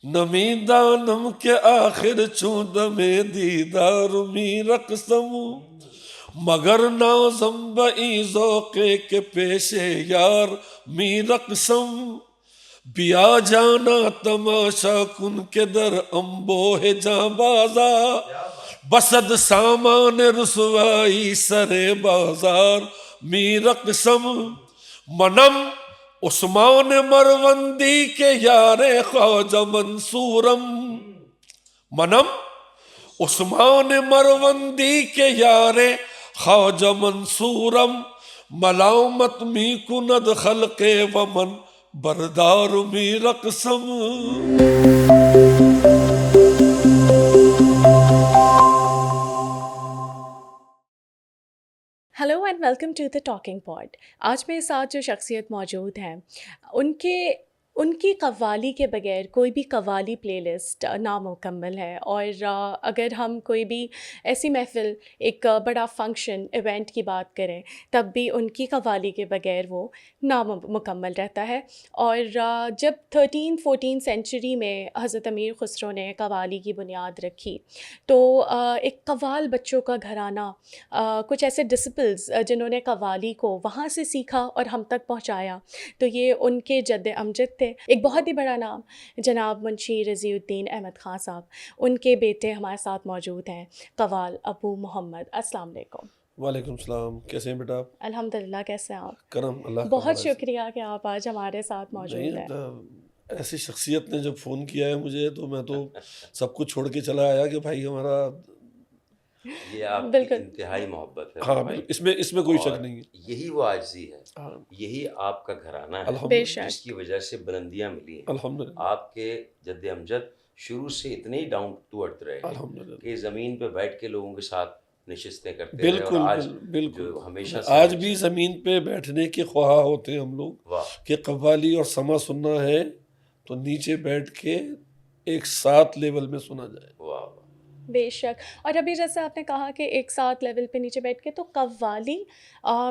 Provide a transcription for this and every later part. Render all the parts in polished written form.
نمی دانم کے آخر چون میں دیدار می رقصم مگر نازم بئی ذوقے کے پیش یار می رقصم بیا جانا تماشا کن کے در امبوہ جاں بازا بسد سامان رسوائی سر بازار می رقصم منم عثمان مروندی کے یار خواجہ منصورم منم عثمان مروندی کے یار خواجہ منصورم ملامت می کند خلق ومن بردار می رقصم. Hello and welcome to the talking point. آج میرے ساتھ جو شخصیت موجود ہیں ان کی قوالی کے بغیر کوئی بھی قوالی پلے لسٹ نامکمل ہے، اور اگر ہم کوئی بھی ایسی محفل، ایک بڑا فنکشن ایونٹ کی بات کریں، تب بھی ان کی قوالی کے بغیر وہ نامکمل رہتا ہے. اور جب 13-14 سینچری میں حضرت امیر خسرو نے قوالی کی بنیاد رکھی، تو ایک قوال بچوں کا گھرانہ، کچھ ایسے ڈسپلز جنہوں نے قوالی کو وہاں سے سیکھا اور ہم تک پہنچایا، تو یہ ان کے جد امجد تھے. ایک بہت ہی بڑا نام جناب منشی رضی الدین احمد خان صاحب، ان کے بیٹے ہمارے ساتھ موجود ہیں، قوال ابو محمد. السلام علیکم. وعلیکم السلام. کیسے ہیں بیٹا آپ؟ الحمدللہ. کیسے ہیں آپ؟ کرم اللہ کا. بہت شکریہ کہ آپ آج ہمارے ساتھ موجود ہیں. ایسی شخصیت نے جب فون کیا ہے مجھے تو میں تو سب کچھ چھوڑ کے چلا آیا کہ بھائی ہمارا یہ آپ کی انتہائی محبت ہے. ہاں، اس میں کوئی شک نہیں ہے. یہی وہ عاجزی ہے، یہی آپ کا گھرانہ ہے بے شک، جس کی وجہ سے بلندیاں ملی ہیں. الحمدللہ. آپ کے جد امجد شروع سے اتنے ہی ڈاؤن ٹو ارتھ رہے الحمدللہ کہ زمین پہ بیٹھ کے لوگوں کے ساتھ نشستیں کرتے رہے. بالکل اور آج بالکل جو ہمیشہ آج بھی زمین پہ بیٹھنے کے خواہاں ہوتے ہیں ہم لوگ کہ قوالی اور سما سننا ہے تو نیچے بیٹھ کے ایک ساتھ لیول میں سنا جائے. واہ. بے شک. اور ابھی جیسے آپ نے کہا کہ ایک ساتھ لیول پہ نیچے بیٹھ کے، تو قوالی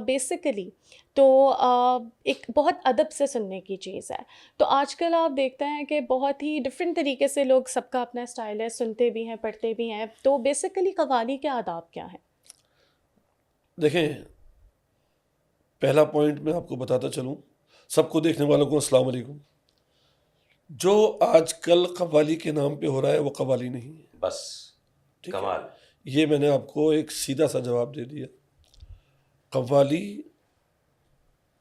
بیسیکلی تو ایک بہت ادب سے سننے کی چیز ہے. تو آج کل آپ دیکھتے ہیں کہ بہت ہی ڈفرینٹ طریقے سے لوگ، سب کا اپنا اسٹائل ہے، سنتے بھی ہیں، پڑھتے بھی ہیں. تو بیسیکلی قوالی کے آداب کیا ہیں؟ دیکھیں، پہلا پوائنٹ میں آپ کو بتاتا چلوں، سب کو دیکھنے والوں کو السلام علیکم. جو آج کل قوالی کے نام پہ ہو رہا ہے وہ قوالی نہیں ہے. بس کمال. یہ میں نے آپ کو ایک سیدھا سا جواب دے دیا. قوالی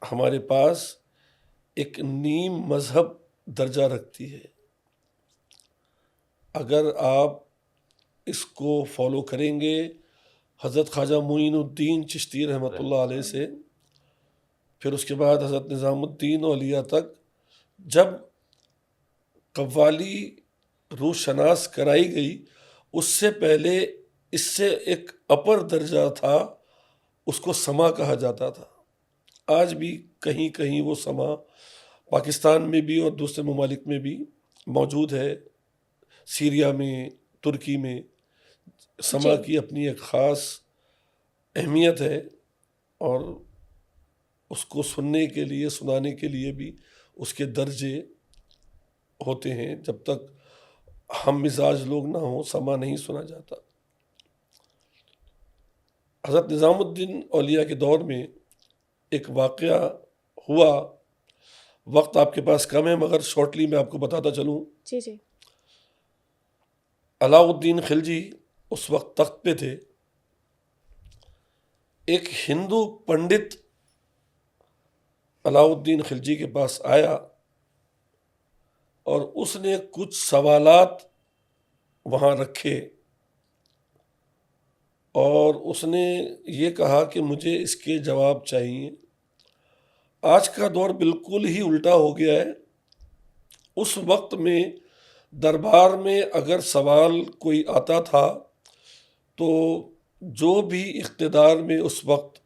ہمارے پاس ایک نیم مذہب درجہ رکھتی ہے. اگر آپ اس کو فالو کریں گے حضرت خواجہ معین الدین چشتی رحمۃ اللہ علیہ سے، پھر اس کے بعد حضرت نظام الدین اولیاء تک، جب قوالی روح شناس کرائی گئی، اس سے پہلے اس سے ایک اپر درجہ تھا، اس کو سما کہا جاتا تھا. آج بھی کہیں کہیں وہ سما پاکستان میں بھی اور دوسرے ممالک میں بھی موجود ہے. سیریا میں، ترکی میں سما کی اپنی ایک خاص اہمیت ہے، اور اس کو سننے کے لیے، سنانے کے لیے بھی اس کے درجے ہوتے ہیں. جب تک ہم مزاج لوگ نہ ہوں سما نہیں سنا جاتا. حضرت نظام الدین اولیاء کے دور میں ایک واقعہ ہوا. وقت آپ کے پاس کم ہے مگر شارٹلی میں آپ کو بتاتا چلوں. جی. علاء الدین خلجی اس وقت تخت پہ تھے. ایک ہندو پنڈت علاء الدین خلجی کے پاس آیا اور اس نے کچھ سوالات وہاں رکھے، اور اس نے یہ کہا کہ مجھے اس کے جواب چاہیے. آج کا دور بالکل ہی الٹا ہو گیا ہے. اس وقت میں دربار میں اگر سوال کوئی آتا تھا تو جو بھی اقتدار میں اس وقت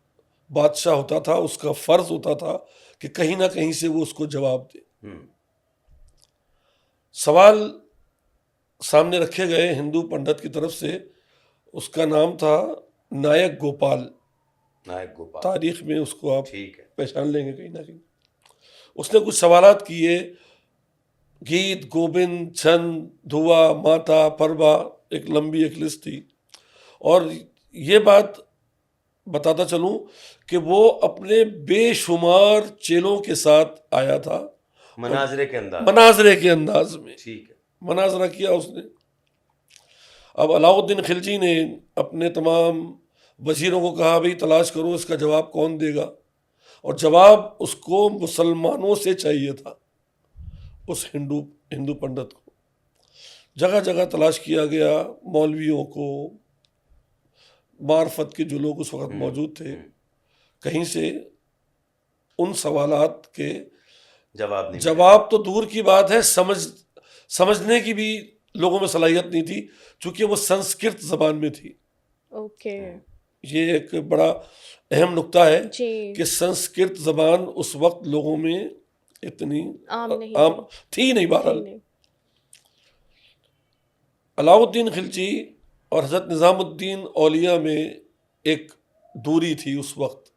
بادشاہ ہوتا تھا اس کا فرض ہوتا تھا کہ کہیں نہ کہیں سے وہ اس کو جواب دے. سوال سامنے رکھے گئے ہندو پنڈت کی طرف سے. اس کا نام تھا نائک گوپال. تاریخ میں اس کو آپ پہچان لیں گے کہیں نہ کہیں. اس نے کچھ سوالات کیے. گیت گوبند چھند دھوا ماتا پربا، ایک لمبی ایک لسٹ تھی. اور یہ بات بتاتا چلوں کہ وہ اپنے بے شمار چیلوں کے ساتھ آیا تھا، مناظرے کے انداز. مناظرے کے انداز میں ٹھیک ہے. مناظرہ کیا اس نے. اب علاؤ الدین خلجی نے اپنے تمام وزیروں کو کہا بھئی تلاش کرو اس کا جواب کون دے گا، اور جواب اس کو مسلمانوں سے چاہیے تھا، اس ہندو پنڈت کو. جگہ جگہ تلاش کیا گیا، مولویوں کو، معرفت کے جو لوگ اس وقت موجود تھے، کہیں سے ان سوالات کے جواب تو دور کی بات ہے، سمجھنے کی بھی لوگوں میں صلاحیت نہیں تھی، چونکہ وہ سنسکرت زبان میں تھی. اوکے. یہ ایک بڑا اہم نقطہ ہے جی. کہ سنسکرت زبان اس وقت لوگوں میں اتنی عام تھی نہیں. بہرحال علاؤ الدین خلجی اور حضرت نظام الدین اولیاء میں ایک دوری تھی اس وقت.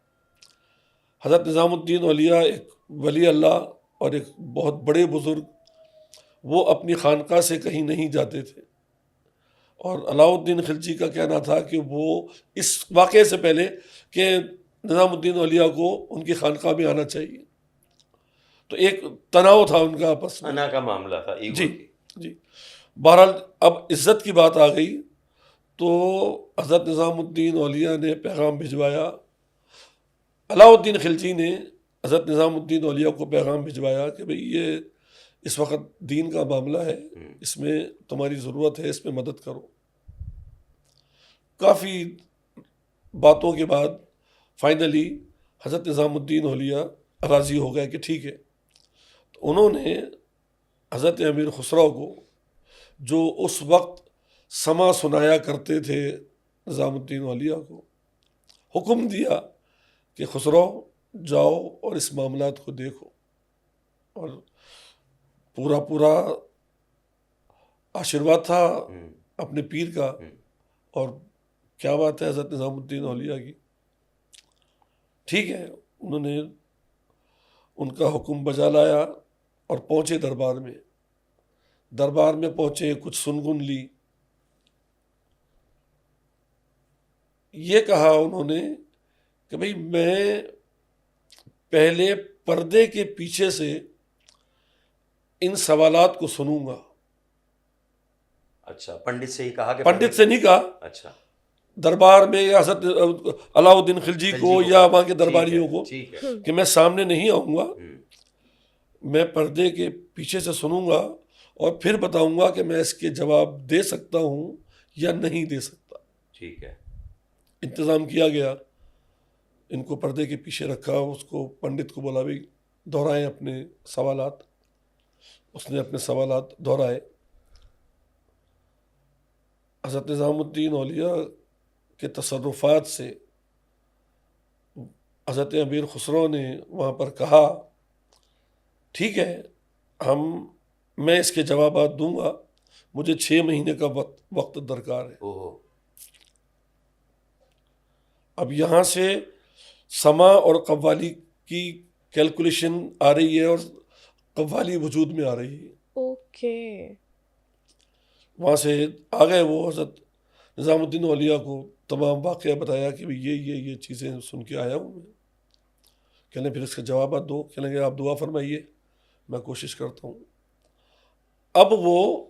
حضرت نظام الدین اولیاء ایک ولی اللہ اور ایک بہت بڑے بزرگ، وہ اپنی خانقاہ سے کہیں نہیں جاتے تھے، اور علاؤ الدین خلجی کا کہنا تھا کہ وہ اس واقعے سے پہلے کہ نظام الدین اولیاء کو ان کی خانقاہ میں آنا چاہیے. تو ایک تناؤ تھا ان کا آپس میں، انا کا معاملہ تھا. جی. بہرحال اب عزت کی بات آ گئی تو حضرت نظام الدین اولیاء نے پیغام بھجوایا، علاؤ الدین خلجی نے حضرت نظام الدین اولیاء کو پیغام بھجوایا کہ بھئی یہ اس وقت دین کا معاملہ ہے، اس میں تمہاری ضرورت ہے، اس میں مدد کرو. کافی باتوں کے بعد فائنلی حضرت نظام الدین اولیاء راضی ہو گئے کہ ٹھیک ہے. تو انہوں نے حضرت امیر خسرو کو، جو اس وقت سما سنایا کرتے تھے نظام الدین اولیاء کو، حکم دیا کہ خسرو جاؤ اور اس معاملات کو دیکھو. اور پورا آشیرواد تھا اپنے پیر کا. اور کیا بات ہے حضرت نظام الدین اولیاء کی. ٹھیک ہے، انہوں نے ان کا حکم بجا لایا اور پہنچے دربار میں. دربار میں پہنچے، کچھ سنگن لی. یہ کہا انہوں نے کہ بھئی میں پہلے پردے کے پیچھے سے ان سوالات کو سنوں گا. اچھا، پنڈت سے ہی کہا کہ پنڈت سے نہیں کہا، اچھا دربار میں یا حضرت علاؤ الدین خلجی کو یا وہاں کے درباریوں کو، کہ میں سامنے نہیں آؤں گا، میں پردے کے پیچھے سے سنوں گا اور پھر بتاؤں گا کہ میں اس کے جواب دے سکتا ہوں یا نہیں دے سکتا. ٹھیک ہے. انتظام کیا گیا، ان کو پردے کے پیچھے رکھا، اس کو پنڈت کو بولا بھائی دہرائیں اپنے سوالات. اس نے اپنے سوالات دہرائے. حضرت نظام الدین اولیاء کے تصرفات سے حضرت امیر خسرو نے وہاں پر کہا ٹھیک ہے، میں اس کے جوابات دوں گا، مجھے 6 مہینے کا وقت درکار ہے. اب یہاں سے سما اور قوالی کی کیلکولیشن آ رہی ہے اور قوالی وجود میں آ رہی ہے. اوکے. وہاں سے آ گئے وہ، حضرت نظام الدین اولیاء کو تمام واقعہ بتایا کہ یہ چیزیں سن کے آیا ہوں میں. کہنے پھر اس کے جوابات دو. کہنے کہ آپ دعا فرمائیے، میں کوشش کرتا ہوں. اب وہ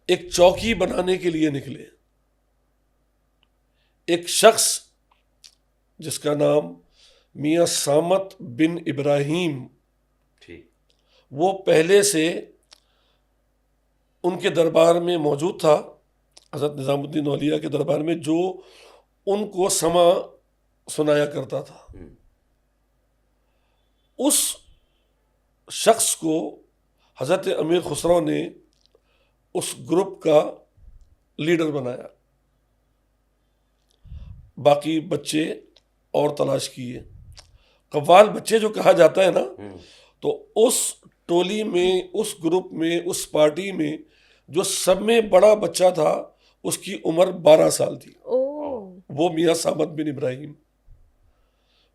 ایک چوکی بنانے کے لیے نکلے. ایک شخص جس کا نام میاں سامت بن ابراہیم، وہ پہلے سے ان کے دربار میں موجود تھا، حضرت نظام الدین اولیاء کے دربار میں، جو ان کو سما سنایا کرتا تھا. اس شخص کو حضرت امیر خسرو نے اس گروپ کا لیڈر بنایا. باقی بچے اور تلاش کیے. قوال بچے جو کہا جاتا ہے نا، تو اس ٹولی میں، اس گروپ میں، اس پارٹی میں جو سب میں بڑا بچہ تھا اس کی عمر 12 سال تھی. وہ میاں سامت بن ابراہیم.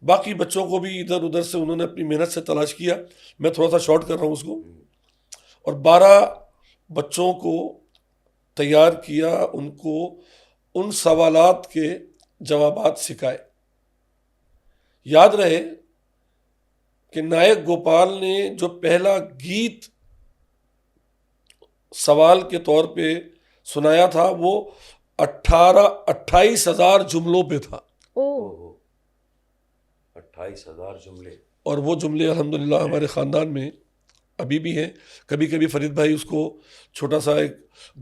باقی بچوں کو بھی ادھر ادھر سے انہوں نے اپنی محنت سے تلاش کیا. میں تھوڑا سا شارٹ کر رہا ہوں اس کو. اور 12 بچوں کو تیار کیا, ان کو ان سوالات کے جوابات سکھائے. یاد رہے کہ نائک گوپال نے جو پہلا گیت سوال کے طور پہ سنایا تھا وہ 28,000 جملوں پہ تھا. 28,000 جملے. اور وہ جملے الحمدللہ ہمارے خاندان میں ابھی بھی ہیں. کبھی کبھی فرید بھائی اس کو چھوٹا سا ایک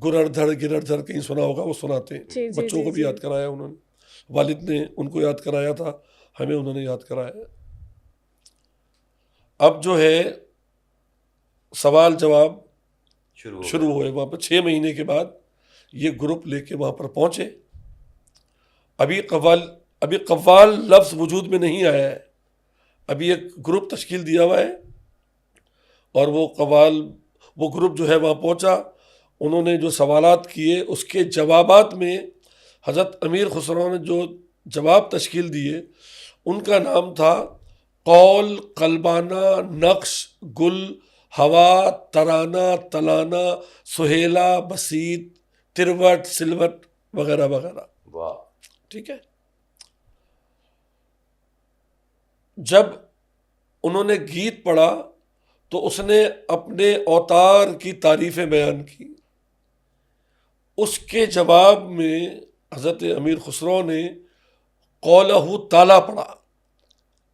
گرر دھڑ کہیں سنا ہوگا, وہ سناتے ہیں. بچوں کو بھی یاد کرایا انہوں نے, والد نے ان کو یاد کرایا تھا, ہمیں انہوں نے یاد کرایا. اب جو ہے سوال جواب شروع ہوئے وہاں پر. 6 مہینے کے بعد یہ گروپ لے کے وہاں پر پہنچے. ابھی قوال لفظ وجود میں نہیں آیا ہے, ابھی ایک گروپ تشکیل دیا ہوا ہے. اور وہ گروپ جو ہے وہاں پہنچا, انہوں نے جو سوالات کیے اس کے جوابات میں حضرت امیر خسرو نے جو جواب تشکیل دیے ان کا نام تھا قول, قلبانہ, نقش, گل, ہوا, ترانہ, تلانہ, سہیلا, بسیط, تروٹ, سلوٹ وغیرہ وغیرہ. واہ. ٹھیک ہے. جب انہوں نے گیت پڑھا تو اس نے اپنے اوتار کی تعریفیں بیان کی. اس کے جواب میں حضرت امیر خسرو نے قولہ تعالیٰ پڑھا.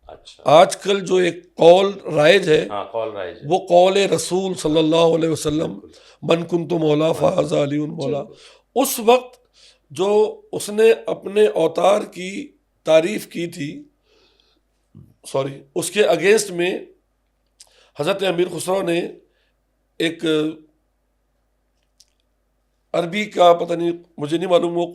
اچھا. آج کل جو ایک قول رائج ہے قول رائج ہے وہ قول رسول صلی اللہ علیہ وسلم, من کنت مولا فہذا علی مولا. اس وقت جو اس نے اپنے اوتار کی تعریف کی تھی, اس کے اگینسٹ میں حضرت امیر خسرو نے ایک عربی کا پتہ نہیں, مجھے نہیں معلوم, وہ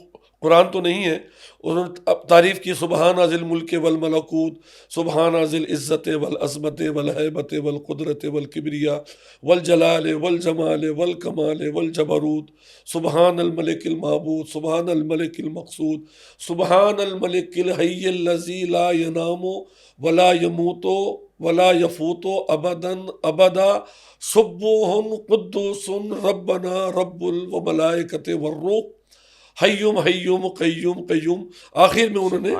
قرآن تو نہیں ہے, انہوں نے تعریف کی سبحان ذی الملک والملکوت, سبحان ذی العزت والعظمت والہیبت والقدرت والکبریاء والجلال والجمال والکمال والجبروت, سبحان الملک المعبود, سبحان الملک المقصود, سبحان الملک الحی الذی لا ینام ولا یموت ولا یفوت ابدا ابدا, سبوح قدوس ربنا رب الملائکۃ والروح, حیم حیم قیوم قیوم. آخر میں انہوں نے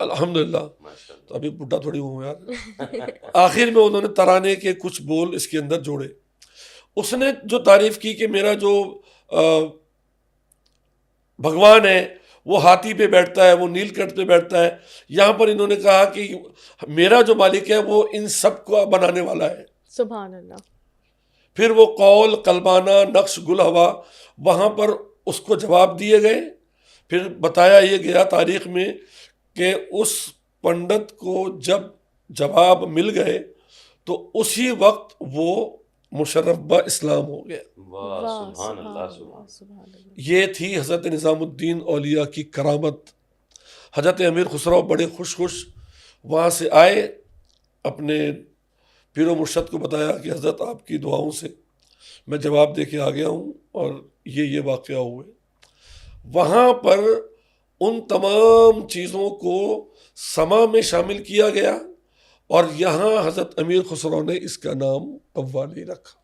الحمدللہ, تو ابھی بڈھا تھوڑی ہوں یار, آخر میں انہوں نے ترانے کے کچھ بول اس کے اندر جوڑے. اس نے جو تعریف کی کہ میرا جو بھگوان ہے وہ ہاتھی پہ بیٹھتا ہے, وہ نیل کنٹھ پہ بیٹھتا ہے. یہاں پر انہوں نے کہا کہ میرا جو مالک ہے وہ ان سب کو بنانے والا ہے. سبحان اللہ. پھر وہ قول, قلبانہ, نقش, گل, ہوا, وہاں پر اس کو جواب دیے گئے. پھر بتایا یہ گیا تاریخ میں کہ اس پنڈت کو جب جواب مل گئے تو اسی وقت وہ مشرف با اسلام ہو گیا. سبحان اللہ. یہ تھی حضرت نظام الدین اولیاء کی کرامت. حضرت امیر خسرو بڑے خوش وہاں سے آئے, اپنے پیر و مرشد کو بتایا کہ حضرت آپ کی دعاؤں سے میں جواب دے کے آ گیا ہوں اور یہ واقعہ ہوئے. وہاں پر ان تمام چیزوں کو سما میں شامل کیا گیا اور یہاں حضرت امیر خسرو نے اس کا نام قوالی رکھا.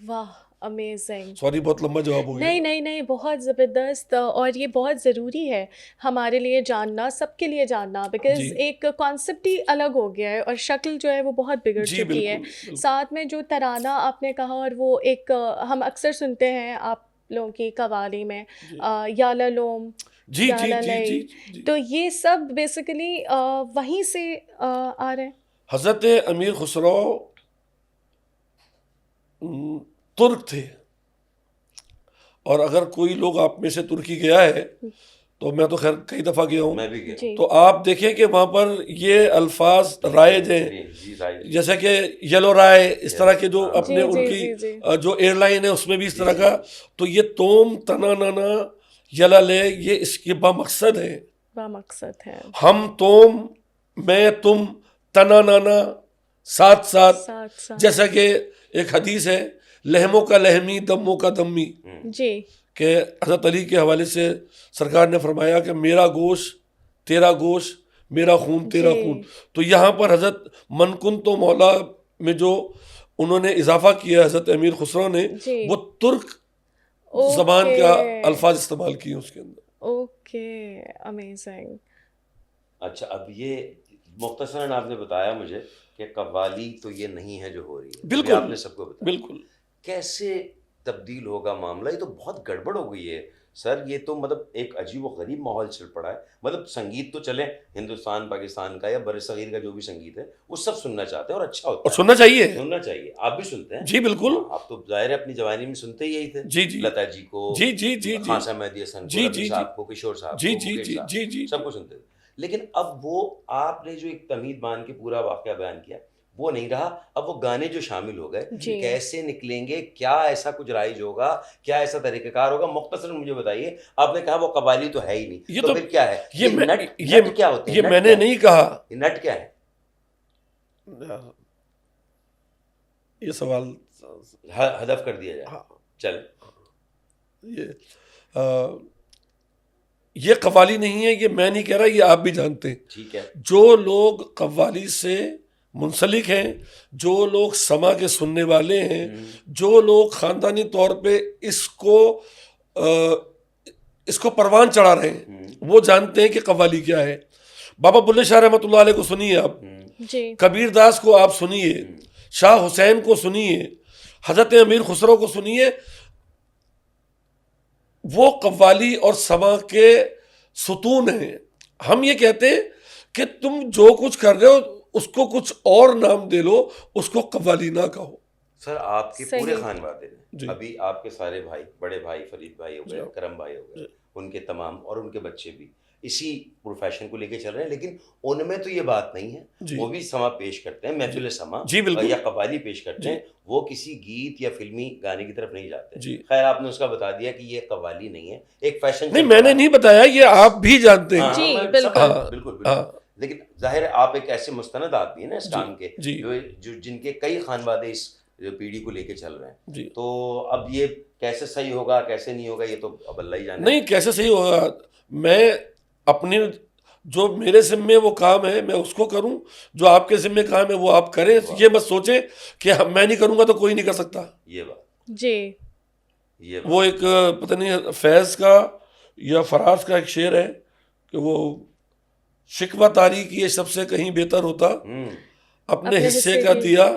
واہ, امیزنگ. سوری بہت لمبا جواب ہو گیا. نہیں, بہت زبردست. اور یہ بہت ضروری ہے ہمارے لیے جاننا, سب کے لیے جاننا, بیکاز ایک کانسیپٹ ہی الگ ہو گیا ہے اور شکل جو ہے وہ بہت بگڑ چکی ہے. ساتھ میں جو ترانہ آپ نے کہا, اور وہ ایک ہم اکثر سنتے ہیں آپ لوگوں کی قوالی میں, یا للوم, جی جی جی, تو یہ سب بیسیکلی وہیں سے آ رہے ہیں. حضرت امیر خسرو ترک تھے, اور اگر کوئی لوگ آپ میں سے ترکی گیا ہے تو میں تو خیر کئی دفعہ گیا ہوں, تو آپ دیکھیں کہ وہاں پر یہ الفاظ رائج ہیں, جیسے کہ یلو رائے, اس طرح کے جو اپنے ان کی جو ایئر لائن ہے اس میں بھی اس طرح کا. تو یہ توم, تنا, نانا, یلا لے, یہ اس کے بامقصد ہے. ہم توم, میں, تم, تنا, نانا, ساتھ ساتھ. جیسا کہ ایک حدیث ہے, لہموں کا لہمی, دموں کا دمی, جی, کہ حضرت علی کے حوالے سے سرکار نے فرمایا کہ میرا گوشت تیرا گوشت میرا خون تیرا جی۔ خون. تو یہاں پر حضرت من کن تو مولا میں جو انہوں نے اضافہ کیا حضرت امیر خسرو نے, جی۔ وہ ترک زبان کا الفاظ استعمال کیے اس کے اندر. Okay, amazing. اچھا، اب یہ مختصراً آپ نے بتایا مجھے کہ قوالی تو یہ نہیں ہے جو ہو رہی ہے. بالکل آپ نے سب کو بتایا. بالکل. کیسے تبدیل ہوگا معاملہ؟ یہ تو بہت گڑبڑ ہو گئی ہے سر. یہ تو مطلب ایک عجیب و غریب ماحول چل پڑا ہے. مطلب سنگیت تو چلے ہندوستان پاکستان کا یا بر صغیر کا جو بھی سنگیت ہے وہ سب سننا چاہتے ہیں اور اچھا ہوتا اور ہے, سننا چاہیے. سننا چاہیے. آپ بھی سنتے ہیں؟ جی بالکل. آپ تو ظاہر ہے اپنی جوانی میں سنتے ہی تھے. جی جی لتا جی کو, جی جی جی خان صاحب مہدی حسن کو, رفیع صاحب کو, کشور صاحب جی کو, جی مکیش جی صاحب, جی جی سب کو سنتے تھے. لیکن اب وہ آپ نے جو ایک تمہید باندھ کے پورا واقعہ بیان کیا وہ نہیں رہا. اب وہ گانے جو شامل ہو گئے جی. کیسے نکلیں گے؟ کیا ایسا کچھ رائج ہوگا؟ کیا ایسا طریقہ کار ہوگا؟ مختصر مجھے بتائیے. آپ نے کہا وہ قوالی تو ہے ہی نہیں, تو پھر کیا ہے؟ نٹ کیا ہوتے ہیں؟ یہ میں نے نہیں کہا. نٹ کیا ہے؟ یہ سوال ہدف کر دیا جائے. چل, یہ قوالی نہیں ہے, یہ میں نہیں کہہ رہا, یہ آپ بھی جانتے ہیں. ٹھیک ہے. جو لوگ قوالی سے منسلک ہیں, جو لوگ سما کے سننے والے ہیں, جو لوگ خاندانی طور پہ اس کو پروان چڑھا رہے ہیں, وہ جانتے ہیں کہ قوالی کیا ہے. بابا بلے شاہ رحمۃ اللہ علیہ کو سنیے آپ, کبیر داس کو آپ سنیے, شاہ حسین کو سنیے, حضرت امیر خسرو کو سنیے. وہ قوالی اور سما کے ستون ہیں. ہم یہ کہتے ہیں کہ تم جو کچھ کر رہے ہو اس کو کچھ اور نام دے لو, اس کو قوالی نہ کہو. سر آپ کے پورے خاندان جی. میں ابھی آپ کے سارے بھائی, بڑے بھائی فرید بھائی ہو گئے, کرم بھائی ہو گئے, ان کے تمام اور ان کے بچے بھی اسی پروفیشن کو لے کے چل رہے ہیں. لیکن ان میں تو یہ بات نہیں ہے. وہ بھی سما پیش کرتے ہیں, محفل سما یا قوالی پیش کرتے ہیں. وہ کسی گیت یا فلمی گانے کی طرف نہیں جاتے. خیر آپ نے اس کا بتا دیا کہ یہ قوالی نہیں ہے, ایک فیشن. نہیں, میں نے نہیں بتایا, یہ آپ بھی جانتے ہیں. بالکل. لیکن ظاہر ہے آپ ایک ایسے مستند آدمی ہیں نا اس کام کے, جو جن کے کئی خانوادے اس پیڑھی کو لے کے چل رہے ہیں. تو اب یہ کیسے صحیح ہوگا کیسے نہیں ہوگا یہ تو اب اللہ ہی جانے. نہیں, کیسے صحیح ہوگا, میں اپنی جو میرے ذمے وہ کام ہے میں اس کو کروں, جو آپ کے ذمے کام ہے وہ آپ کریں. یہ مت سوچیں کہ میں نہیں کروں گا تو کوئی نہیں کر سکتا. یہ بات جی, وہ ایک پتہ نہیں فیض کا یا فراز کا ایک شعر ہے کہ وہ شکوہ طاری کیے سب سے کہیں بہتر ہوتا, اپنے حصے کا دیا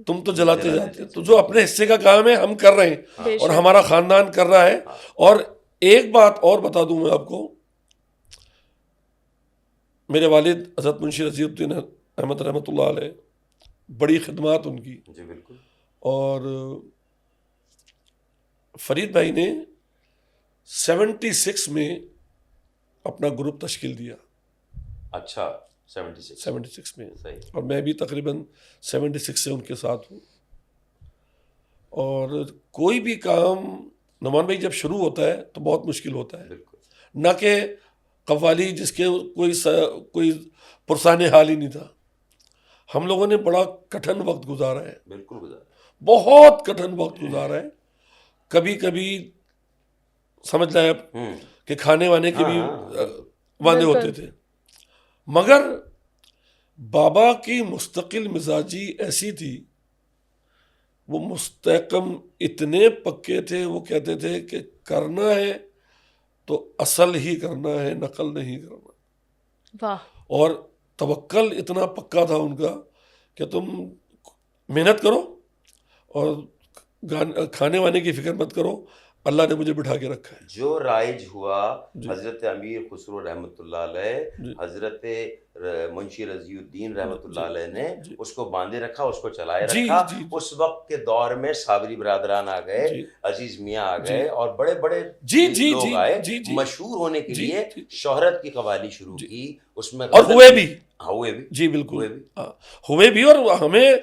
تم تو جلاتے جاتے. تو جو اپنے حصے کا کام ہے ہم کر رہے ہیں اور ہمارا خاندان کر رہا ہے. اور ایک بات اور بتا دوں میں آپ کو, میرے والد حضرت منشی رضی الدین احمد رحمۃ اللہ علیہ, بڑی خدمات ان کی. جی بالکل. اور فرید بھائی نے 76 میں اپنا گروپ تشکیل دیا. اچھا, 76 میں. صحیح. اور میں بھی تقریباً 76 سے ان کے ساتھ ہوں. اور کوئی بھی کام نعمان بھائی جب شروع ہوتا ہے تو بہت مشکل ہوتا ہے. نہ کہ قوالی جس کے کوئی پرسان حال ہی نہیں تھا. ہم لوگوں نے بڑا کٹھن وقت گزارا ہے. بالکل گزارا, بہت کٹھن وقت گزارا ہے. کبھی کبھی سمجھ لائے آپ کہ کھانے وانے کے بھی واندے ہوتے تھے. مگر بابا کی مستقل مزاجی ایسی تھی, وہ مستحکم اتنے پکے تھے, وہ کہتے تھے کہ کرنا ہے تو اصل ہی کرنا ہے, نقل نہیں کرنا. اور توکل اتنا پکا تھا ان کا کہ تم محنت کرو اور کھانے وانے کی فکر مت کرو, اللہ نے مجھے بٹھا کے رکھا ہے. جو رائج ہوا حضرت امیر خسرو رحمۃ اللہ علیہ, حضرت منشی رضی الدین رحمۃ اللہ علیہ نے اس کو باندھے رکھا, اس کو چلائے رکھا. اس وقت کے دور میں صابری برادران آ گئے, عزیز میاں آ گئے, اور بڑے بڑے لوگ آئے مشہور ہونے کے لیے, شہرت کی قوالی شروع کی اس میں, اور ہوئے بھی. جی بالکل ہوئے بھی. اور ہمیں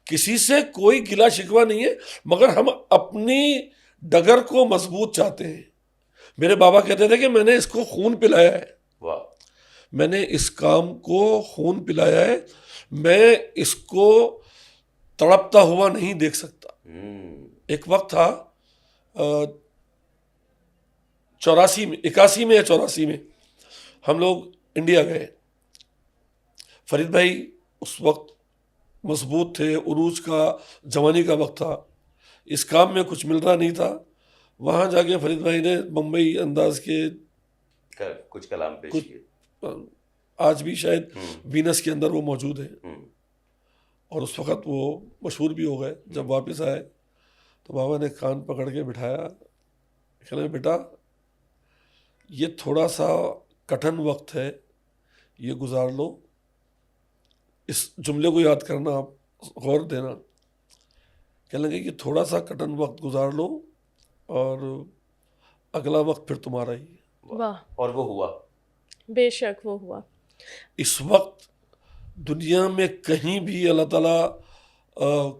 کسی سے کوئی گلا شکوہ نہیں ہے, مگر ہم اپنی ڈگر کو مضبوط چاہتے ہیں. میرے بابا کہتے تھے کہ میں نے اس کو خون پلایا ہے, میں نے اس کام کو خون پلایا ہے, میں اس کو تڑپتا ہوا نہیں دیکھ سکتا. ایک وقت تھا 81 میں یا 84 میں, ہم لوگ انڈیا گئے. فرید بھائی اس وقت مضبوط تھے, عروج کا جوانی کا وقت تھا, اس کام میں کچھ مل رہا نہیں تھا. وہاں جا کے فرید بھائی نے بمبئی انداز کے کچھ کلام پیش کیے, آج بھی شاید وینس کے اندر وہ موجود ہیں, اور اس وقت وہ مشہور بھی ہو گئے. جب واپس آئے تو بابا نے کان پکڑ کے بٹھایا, کہنے بیٹا یہ تھوڑا سا کٹھن وقت ہے, یہ گزار لو. اس جملے کو یاد کرنا, آپ غور دینا. کہنے لگے کہ تھوڑا سا کٹھن وقت گزار لو اور اگلا وقت پھر تمہارا ہی ہے. واہ. اور وہ ہوا, بے شک وہ ہوا. اس وقت دنیا میں کہیں بھی اللہ تعالیٰ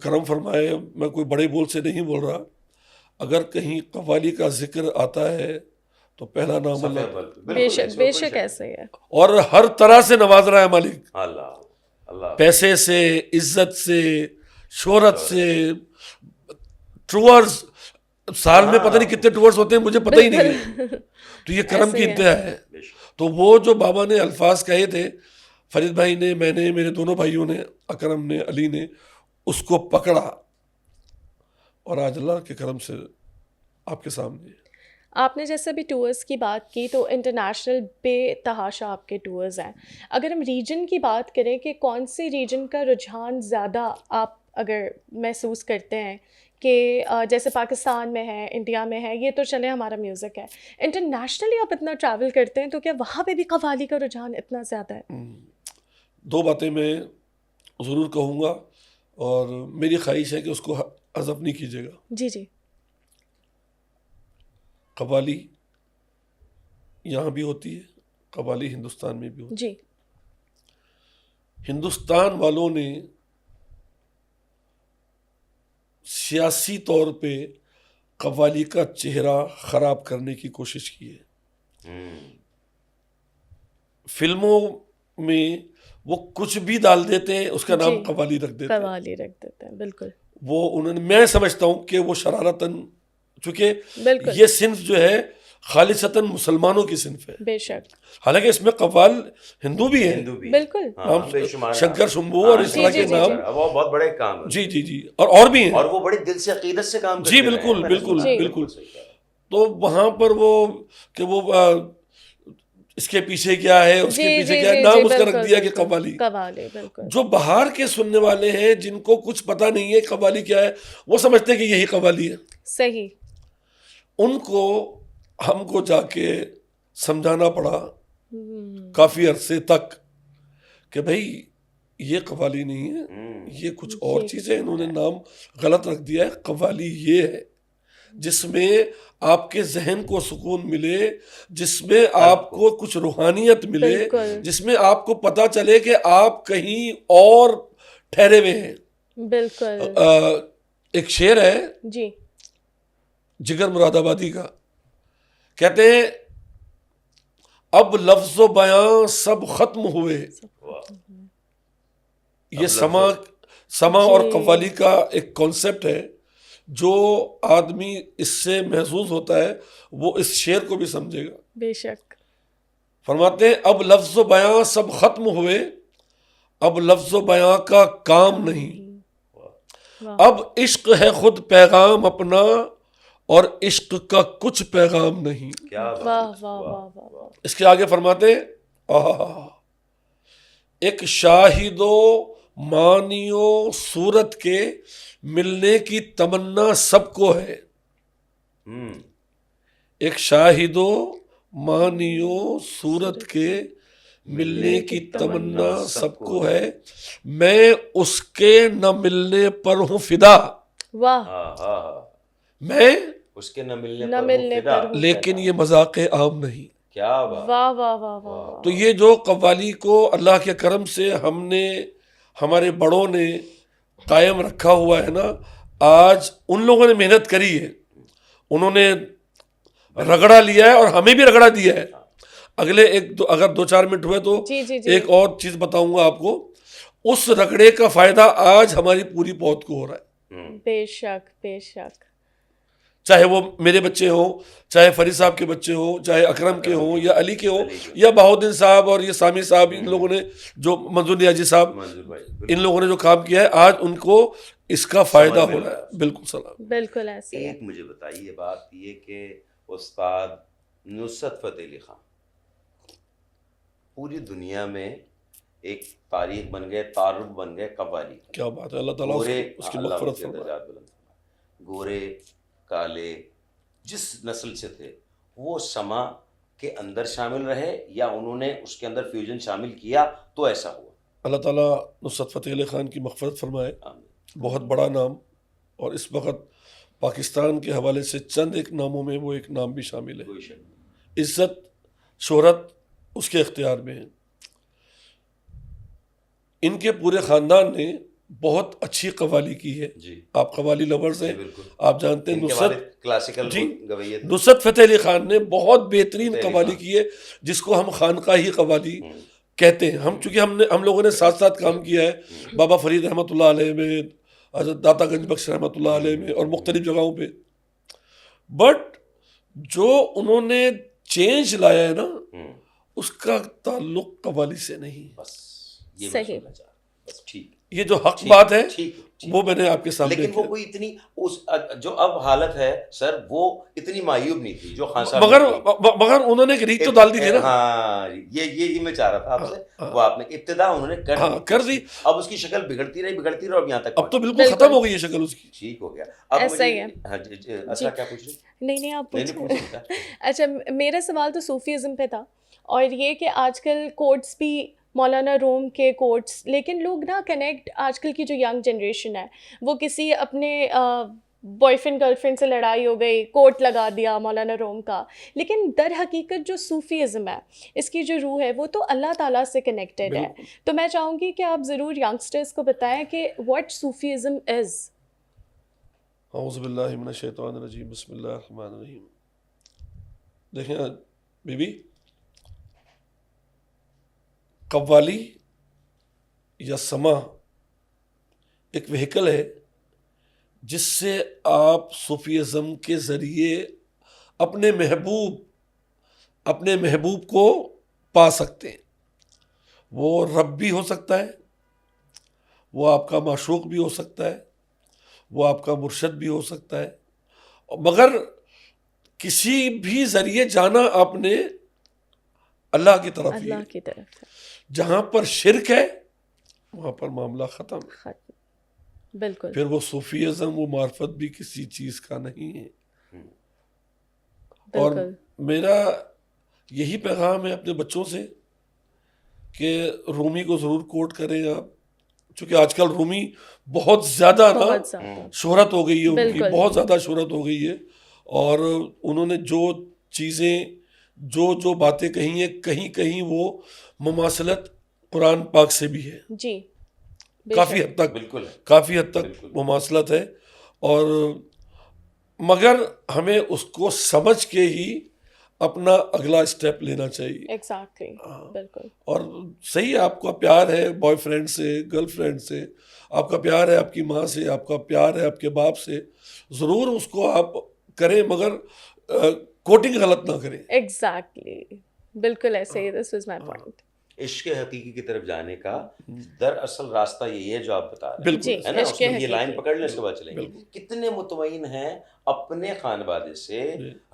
کرم فرمائے, میں کوئی بڑے بول سے نہیں بول رہا, اگر کہیں قوالی کا ذکر آتا ہے تو پہلا نام اللہ. بے شک بے شک ایسے ہی ہے. اور ہر طرح سے نواز رہا ہے مالک, اللہ اللہ, پیسے سے, عزت سے, شہرت سے, ٹورز, سال میں پتہ نہیں کتنے ٹورز ہوتے ہیں, مجھے پتہ ہی نہیں ہے. تو یہ کرم کی انتہا ہے. تو وہ جو بابا نے الفاظ کہے تھے, فرید بھائی نے, میں نے, میرے دونوں بھائیوں نے, اکرم نے, علی نے, اس کو پکڑا, اور آج اللہ کے کرم سے آپ کے سامنے. آپ نے جیسے بھی ٹورز کی بات کی تو انٹرنیشنل بے تحاشا آپ کے ٹورز ہیں. اگر ہم ریجن کی بات کریں کہ کون سی ریجن کا رجحان زیادہ آپ اگر محسوس کرتے ہیں کہ جیسے پاکستان میں ہے, انڈیا میں ہے, یہ تو چلے ہمارا میوزک ہے, انٹرنیشنلی آپ اتنا ٹریول کرتے ہیں تو کیا وہاں پہ بھی قوالی کا رجحان اتنا زیادہ ہے؟ دو باتیں میں ضرور کہوں گا, اور میری خواہش ہے کہ اس کو حذف نہیں کیجیے گا. جی جی. قوالی یہاں بھی ہوتی ہے, قوالی ہندوستان میں بھی ہوتی ہے. جی. ہندوستان والوں نے سیاسی طور پہ قوالی کا چہرہ خراب کرنے کی کوشش کی ہے. فلموں میں وہ کچھ بھی ڈال دیتے ہیں, اس کا نام قوالی رکھ دیتے ہیں. قوالی رکھ دیتے ہیں, بالکل. وہ انہوں نے, میں سمجھتا ہوں کہ وہ شرارتاً, چونکہ یہ صنف جو ہے خالصتاً مسلمانوں کی صنف ہے. بے شک. حالانکہ اس میں قوال ہندو بھی ہیں, بالکل, شنکر شمبھو اور اس طرح کے نام, وہ بہت بڑے کام ہیں. جی جی جی, اور بھی ہیں, اور وہ بڑے دل سے عقیدت سے کام کرتے ہیں. ہیں. جی بالکل بالکل بالکل. تو وہاں پر وہ کہ وہ اس کے پیچھے کیا ہے, اس کے پیچھے کیا ہے, نام اس کا رکھ دیا کہ قوالی. جو باہر کے سننے والے ہیں جن کو کچھ پتہ نہیں ہے قوالی کیا ہے, وہ سمجھتے ہیں کہ یہی قوالی ہے. صحیح. ان کو ہم کو جا کے سمجھانا پڑا کافی عرصے تک کہ بھائی یہ قوالی نہیں ہے, یہ کچھ اور چیز ہے, انہوں نے نام غلط رکھ دیا ہے. قوالی یہ ہے جس میں آپ کے ذہن کو سکون ملے, جس میں آپ کو کچھ روحانیت ملے, جس میں آپ کو پتہ چلے کہ آپ کہیں اور ٹھہرے ہوئے ہیں. بالکل. ایک شعر ہے جی جگر مراد آبادی کا, کہتے ہیں اب لفظ و بیاں سب ختم ہوئے. یہ سما اور قوالی کا ایک کانسیپٹ ہے جو آدمی اس سے محظوظ ہوتا ہے, وہ اس شعر کو بھی سمجھے گا. بے شک. فرماتے ہیں اب لفظ و بیاں سب ختم ہوئے, اب لفظ و بیاں کا کام نہیں, اب عشق ہے خود پیغام اپنا اور عشق کا کچھ پیغام نہیں. اس کے آگے فرماتے ایک شاہد و معنی و صورت کے ملنے کی تمنا سب کو ہے. ایک شاہد و معنی و صورت کے ملنے کی تمنا سب کو ہے, میں اس کے نہ ملنے پر ہوں فدا. واہ. میں اس کے نہ ملنے پر لیکن یہ مذاق عام نہیں. کیا واہ واہ واہ واہ. تو یہ جو قوالی کو اللہ کے کرم سے ہم نے, ہمارے بڑوں نے قائم رکھا ہوا ہے نا, آج ان لوگوں نے محنت کری ہے, انہوں نے رگڑا لیا ہے اور ہمیں بھی رگڑا دیا ہے. اگلے اگر 2-4 منٹ ہوئے تو ایک اور چیز بتاؤں گا آپ کو. اس رگڑے کا فائدہ آج ہماری پوری پود کو ہو رہا ہے. بے شک بے شک. چاہے وہ میرے بچے ہوں، چاہے فرید صاحب کے بچے ہوں، چاہے اکرم کے ہوں یا علی کے ہوں یا بہاؤدین صاحب اور یہ سامی صاحب، ان لوگوں نے جو منظور نیازی صاحب، ان لوگوں نے جو کام کیا ہے آج ان کو اس کا فائدہ ہو رہا ہے. بالکل سلام. بالکل ایسے. ایک مجھے بتائیے بات یہ کہ استاد نصرت فتح علی خان پوری دنیا میں ایک تاریخ بن گئے، تعارف بن گئے قوالی. کیا بات ہے، اللہ تعالیٰ اس کی مغفرت فرمائے. گورے کالے جس نسل سے تھے وہ سما کے اندر شامل رہے یا انہوں نے اس کے اندر فیوژن شامل کیا تو ایسا ہوا. اللہ تعالیٰ نصرت فتح علی خان کی مغفرت فرمائے. بہت بڑا نام، اور اس وقت پاکستان کے حوالے سے چند ایک ناموں میں وہ ایک نام بھی شامل ہے. عزت شہرت اس کے اختیار میں ہے. ان کے پورے خاندان نے بہت اچھی قوالی کی ہے. آپ قوالی لورز ہیں، آپ جانتے ہیں نصرت فتح علی خان نے بہت بہترین قوالی کی ہے جس کو ہم خانقاہی قوالی کہتے ہیں. چونکہ ہم لوگوں نے ساتھ ساتھ کام کیا ہے بابا فرید رحمۃ اللہ علیہ میں، حضرت داتا گنج بخش رحمۃ اللہ علیہ میں اور مختلف جگہوں پہ. بٹ جو انہوں نے چینج لایا ہے نا، اس کا تعلق قوالی سے نہیں. صحیح. یہ جو حق بات ہے وہ میں نے آپ کے سامنے. لیکن وہ کوئی اتنی جو اب حالت ہے سر وہ اتنی معیوب نہیں تھی جو خان صاحب، مگر انہوں نے ایک ریت تو ڈال دی تھی نا. ہاں یہ میں چاہ رہا تھا آپ سے، وہ آپ نے ابتدا انہوں نے کر دی. اب اس کی شکل بگڑتی رہی اب یہاں تک، اب تو بالکل ختم ہو گئی ہے شکل اس کی. ٹھیک ہو گیا. ایسا ہی ہے. اچھا کیا پوچھ رہے؟ نہیں آپ پوچھیں. اچھا میرا سوال تو صوفیزم پہ تھا، اور یہ کہ آج کل کوٹس بھی مولانا روم کے کوٹس، لیکن لوگ نا کنیکٹ، آج کل کی جو ینگ جنریشن ہے وہ کسی اپنے بوائے فرینڈ گرل فرینڈ سے لڑائی ہو گئی، کوٹ لگا دیا مولانا روم کا. لیکن در حقیقت جو صوفیزم ہے اس کی جو روح ہے وہ تو اللہ تعالیٰ سے کنیکٹڈ ہے. تو میں چاہوں گی کہ آپ ضرور ینگسٹرز کو بتائیں کہ واٹ صوفیزم از. اعوذ باللہ من الشیطان الرجیم، بسم اللہ الرحمن الرحیم. دیکھیں بی بی، قوالی یا سما ایک وہیکل ہے جس سے آپ صوفیزم کے ذریعے اپنے محبوب کو پا سکتے ہیں. وہ رب بھی ہو سکتا ہے، وہ آپ کا معشوق بھی ہو سکتا ہے، وہ آپ کا مرشد بھی ہو سکتا ہے. مگر کسی بھی ذریعے جانا آپ نے اللہ کی طرف ہی. جہاں پر شرک ہے وہاں پر معاملہ ختم. بالکل. پھر وہ صوفیزم، وہ معرفت بھی کسی چیز کا نہیں ہے. اور میرا یہی پیغام ہے اپنے بچوں سے کہ رومی کو ضرور کوٹ کریں آپ، چونکہ آج کل رومی بہت زیادہ شہرت ہو گئی ہے، ان کی بہت زیادہ شہرت ہو گئی ہے. اور انہوں نے جو چیزیں جو باتیں کہی ہیں، کہیں وہ مماثلت قرآن پاک سے بھی ہے. جی کافی حد تک مماثلت ہے. اور مگر ہمیں اس کو سمجھ کے ہی اپنا اگلا اسٹیپ لینا چاہیے. ایگزیکٹلی. بالکل. اور صحیح، آپ کا پیار ہے بوائے فرینڈ سے، گرل فرینڈ سے، آپ کا پیار ہے آپ کی ماں سے، آپ کا پیار ہے آپ کے باپ سے، ضرور اس کو آپ کریں، مگر کوٹنگ غلط نہ کریں. ایگزیکٹلی. بالکل ایسے ہی. This was my point. عشق حقیقی کی طرف جانے کا دراصل راستہ یہی ہے جو آپ بتا رہے ہیں، ہے نا. اس میں یہ لائن پکڑ لیں، اس کے بعد چلیں گے. کتنے مطمئن ہیں اپنے خانوادے سے،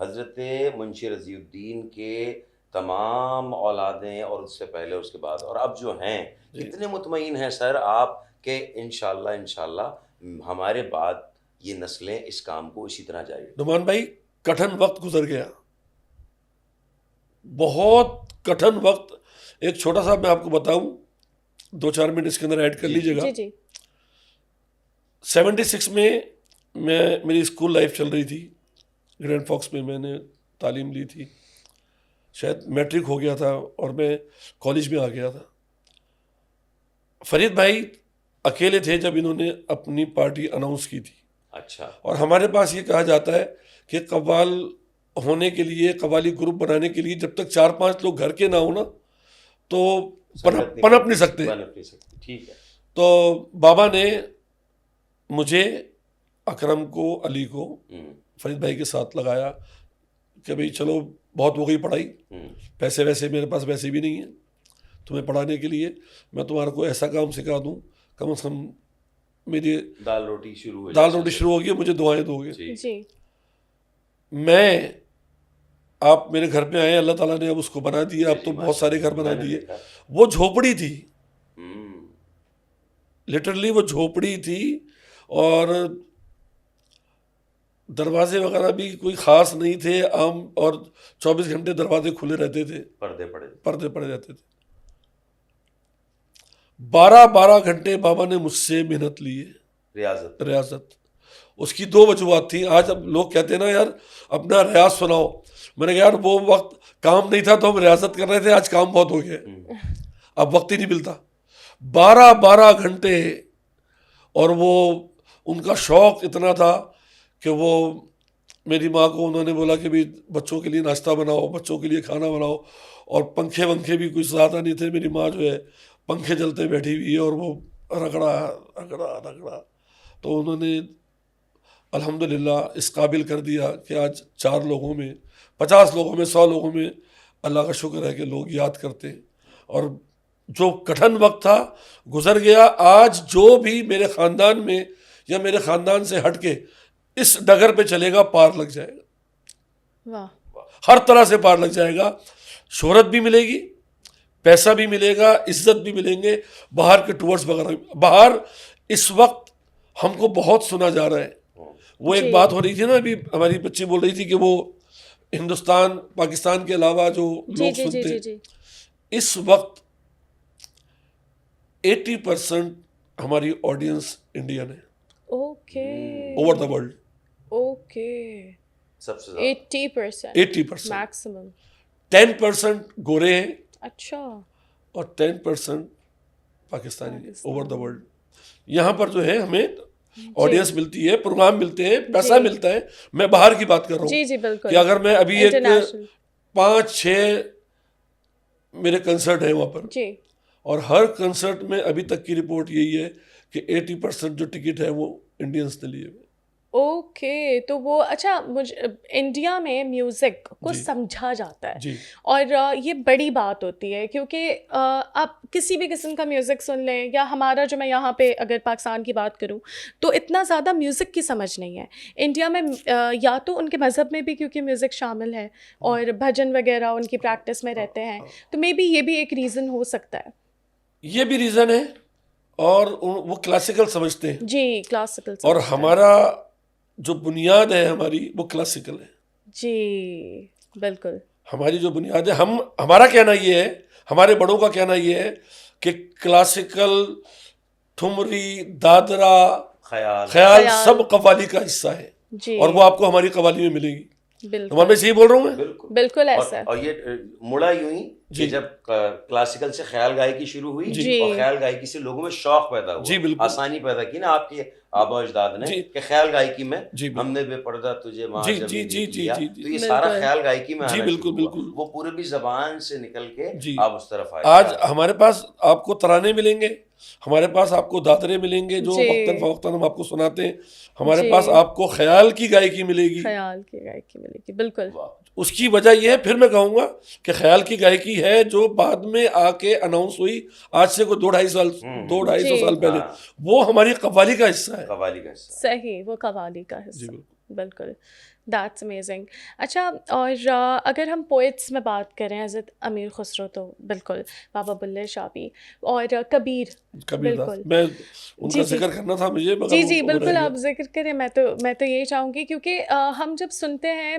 حضرت منشی رضی الدین کے تمام اولادیں اور اس سے پہلے اس کے بعد اور اب جو ہیں، کتنے مطمئن ہیں سر آپ کہ انشاءاللہ ہمارے بعد یہ نسلیں اس کام کو اسی طرح جاری. نعمان بھائی، کٹھن وقت گزر گیا، بہت کٹھن وقت. ایک چھوٹا سا میں آپ کو بتاؤں، 2-4 منٹ اس کے اندر ایڈ کر لیجیے گا. 76 میں میری اسکول لائف چل رہی تھی، گرینڈ فاکس میں میں نے تعلیم لی تھی. شاید میٹرک ہو گیا تھا اور میں کالج میں آ گیا تھا. فرید بھائی اکیلے تھے جب انہوں نے اپنی پارٹی اناؤنس کی تھی. اچھا. اور ہمارے پاس یہ کہا جاتا ہے کہ قوال ہونے کے لیے، قوالی گروپ بنانے کے لیے جب تک 4-5 لوگ گھر کے نہ ہو نا تو پنپ نہیں سکتے. ٹھیک ہے. تو بابا نے مجھے اکرم کو, علی کو, فرید بھائی کے ساتھ لگایا کہ بھئی چلو بہت ہو گئی پڑھائی, پیسے ویسے میرے پاس ویسے بھی نہیں ہیں تمہیں پڑھانے کے لیے, میں تمہارے کو ایسا کام سکھا دوں کم از کم میری دال روٹی شروع ہوگی, مجھے دعائیں دو گے. جی میں, آپ میرے گھر پہ آئے, اللہ تعالیٰ نے اب اس کو بنا دیا, اب تو بہت سارے گھر بنا دیے. وہ جھوپڑی تھی, لٹرلی وہ جھوپڑی تھی, اور دروازے وغیرہ بھی کوئی خاص نہیں تھے عام, اور 24 گھنٹے دروازے کھلے رہتے تھے, پردے پڑے رہتے تھے. 12 گھنٹے بابا نے مجھ سے محنت لی ہے, ریاضت. اس کی 2 وجوہات تھیں. آج اب لوگ کہتے ہیں نا یار اپنا ریاض سناؤ, میں نے کہا یار وہ وقت کام نہیں تھا تو ہم ریاضت کر رہے تھے, آج کام بہت ہو گیا, اب وقت ہی نہیں ملتا. 12 گھنٹے, اور وہ ان کا شوق اتنا تھا کہ وہ میری ماں کو انہوں نے بولا کہ بھی بچوں کے لیے ناشتہ بناؤ, بچوں کے لیے کھانا بناؤ, اور پنکھے ونکھے بھی کچھ زیادہ نہیں تھے. میری ماں جو ہے پنکھے چلتے بیٹھی ہوئی ہے, اور وہ رگڑا. تو انہوں نے الحمدللہ اس قابل کر دیا کہ آج 4 لوگوں میں, 50 لوگوں میں, 100 لوگوں میں اللہ کا شکر ہے کہ لوگ یاد کرتے ہیں. اور جو کٹھن وقت تھا گزر گیا. آج جو بھی میرے خاندان میں یا میرے خاندان سے ہٹ کے اس ڈگر پہ چلے گا پار لگ جائے گا, ہر طرح سے پار لگ جائے گا. شہرت بھی ملے گی, پیسہ بھی ملے گا, عزت بھی ملیں گے, باہر کے ٹورس وغیرہ. باہر اس وقت ہم کو بہت سنا جا رہا ہے. وہ ایک بات ہو رہی تھی نا, ابھی ہماری بچی بول رہی تھی کہ وہ ہندوستان پاکستان کے علاوہ جو لوگ سنتے ہیں, اس وقت 80% ہماری آڈینس انڈین ہے, اوور دا ورلڈ. سب سے زیادہ 80% میکسیمم. 10% گورے ہیں, اچھا, اور 10% پاکستانی ہیں اوور دا ورلڈ. یہاں پر جو ہے ہمیں آڈینس ملتی ہے, پروگرام ملتے ہیں, پیسہ ملتا ہے. میں باہر کی بات کر رہا ہوں. جی جی بالکل. کہ اگر میں ابھی ایک 5-6 میرے کنسرٹ ہیں وہاں پر, اور ہر کنسرٹ میں ابھی تک کی رپورٹ یہی ہے کہ 80% جو ٹکٹ ہے وہ انڈینس نے لیے ہوئے. اوکے, تو وہ اچھا, مجھے انڈیا میں میوزک کو سمجھا جاتا ہے, اور یہ بڑی بات ہوتی ہے, کیونکہ آپ کسی بھی قسم کا میوزک سن لیں, یا ہمارا جو, میں یہاں پہ اگر پاکستان کی بات کروں تو اتنا زیادہ میوزک کی سمجھ نہیں ہے. انڈیا میں یا تو ان کے مذہب میں بھی کیونکہ میوزک شامل ہے, اور بھجن وغیرہ ان کی پریکٹس میں رہتے ہیں, تو مے بی یہ بھی ایک ریزن ہو سکتا ہے. یہ بھی ریزن ہے, اور وہ کلاسیکل سمجھتے ہیں. جی کلاسیکل. اور ہمارا جو بنیاد ہے ہماری وہ کلاسیکل ہے. جی بالکل. ہماری جو بنیاد ہے, ہمارا کہنا یہ ہے, ہمارے بڑوں کا کہنا یہ ہے کہ کلاسیکل, ٹھمری, دادرا, خیال سب قوالی کا حصہ ہے, اور وہ آپ کو ہماری قوالی میں ملے گی. بالکل, میں صحیح بول رہا ہوں میں؟ بالکل ایسا. اور یہ مڑا یوں ہی کہ جب کلاسیکل سے خیال گائکی شروع ہوئی, اور خیال گائکی سے لوگوں میں شوق پیدا ہوا, آسانی پیدا کی نا آپ کے آبا اجداد نے کہ خیال گائکی میں ہم نے بے پردہ تجھے ماں زمین دیا, تو یہ سارا خیال گائکی میں آنا شروع ہوا. وہ پورے بھی زبان سے نکل کے آپ اس طرف آئے. آج ہمارے پاس آپ کو ترانے ملیں گے, ہمارے پاس آپ کو دادرے ملیں گے جو وقتاً فوقتاً ہم آپ کو سناتے ہیں, ہمارے پاس آپ کو خیال کی گائکی ملے گی. خیال کی گائکی ملے گی, بالکل. اس کی وجہ یہ ہے, پھر میں کہوں گا کہ خیال کی گائکی ہے جو بعد میں آ کے اناؤنس ہوئی, آج سے کوئی 200-250 سال پہلے, وہ ہماری قوالی کا حصہ ہے. صحیح, وہ قوالی کا حصہ, بالکل. That's amazing. اچھا, اور اگر ہم پوئٹس میں بات کریں, حضرت امیر خسرو تو بالکل, بابا بلے شاہ بھی, اور کبیر, بالکل. میں ان کا ذکر کرنا تھا مجھے. جی بالکل, آپ ذکر کریں. میں تو یہی چاہوں گی, کیونکہ ہم جب سنتے ہیں,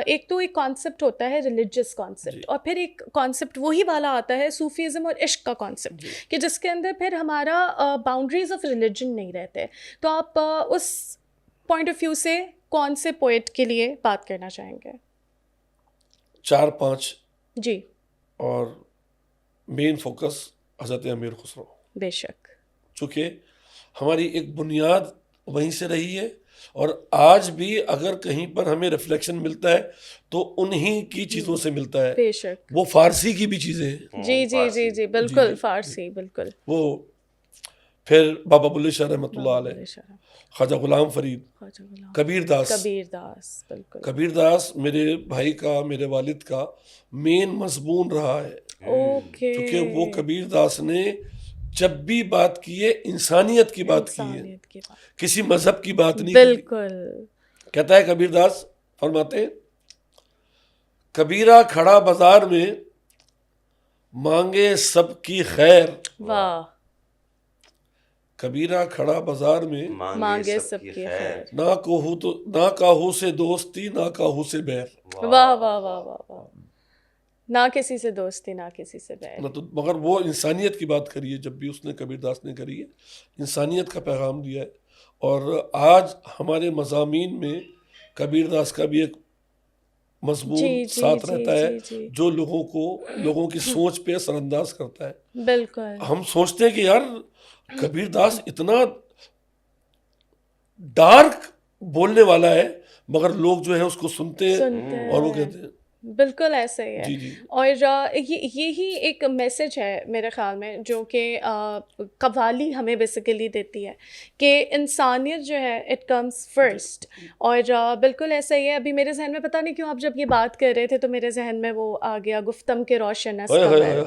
ایک تو ایک کانسیپٹ ہوتا ہے ریلیجیس کانسیپٹ, اور پھر ایک کانسیپٹ وہی والا آتا ہے صوفیزم اور عشق کا کانسیپٹ, کہ جس کے اندر پھر ہمارا باؤنڈریز آف ریلیجن نہیں رہتے. تو آپ اس پوائنٹ آف ویو سے کون سے پوئٹ کے لیے بات کرنا چاہیں گے؟ 4-5 جی, اور مین فوکس حضرت امیر خسرو. بے شک, چونکہ ہماری ایک بنیاد وہیں سے رہی ہے, اور آج بھی اگر کہیں پر ہمیں ریفلیکشن ملتا ہے تو انہی کی چیزوں سے ملتا ہے. بے شک. وہ فارسی کی بھی چیزیں ہیں. جی بالکل, فارسی, بالکل. وہ پھر بابا بلے شاہ رحمۃ اللہ بابا علیہ، بلے شاہ، خواجہ غلام فرید، خواجہ غلام، کبیر داس۔ کبیر داس، بالکل کبیر داس میرے بھائی کا، میرے والد کا مین مضمون رہا ہے، اوکے، کیونکہ وہ کبیر داس نے جب بھی بات کی ہے انسانیت کی بات کی ہے، انسانیت کی بات، کسی مذہب کی بات نہیں کی۔ بالکل، کہتا ہے کبیر داس، فرماتے ہیں کبیرہ کھڑا بازار میں مانگے سب کی خیر، واہ، کبیرہ کھڑا بازار میں مانگے سب کی خیر، نہ کاہو سے دوستی نہ کاہو سے بیر، واہ واہ واہ واہ واہ، نہ کسی سے دوستی نہ کسی سے بیر، نہ تو، مگر وہ انسانیت کی بات کری ہے جب بھی اس نے، کبیر داس نے کری ہے، انسانیت کا پیغام دیا ہے۔ اور آج ہمارے مضامین میں کبیر داس کا بھی ایک مضمون ساتھ رہتا ہے جو لوگوں کی سوچ پہ اثر انداز کرتا ہے۔ بالکل، ہم سوچتے ہیں کہ یار کبیر داس اتنا ڈارک بولنے والا ہے، مگر لوگ جو ہے اس کو سنتے ہیں اور وہ کہتے ہیں بالکل ایسا ہی ہے۔ جی جی، اور یہی ایک میسج ہے میرے خیال میں جو کہ قوالی ہمیں بیسیکلی دیتی ہے کہ انسانیت جو ہے اٹ کمز فرسٹ، اور بالکل ایسا ہی ہے۔ ابھی میرے ذہن میں پتہ نہیں کیوں آپ جب یہ بات کر رہے تھے تو میرے ذہن میں وہ آ گیا، گفتم کے روشن از قمر،